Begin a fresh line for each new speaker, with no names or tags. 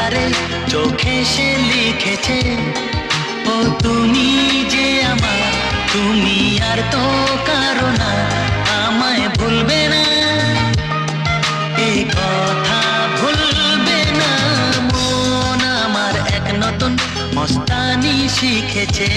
ধারে চোখে সে লিখেছে, ও তুমি যে আমার, তুমি আর তো কারো না, আমায় ভুলবে না, এই কথা ভুলবে না। মন আমার এক নতুন মস্তানি শিখেছে।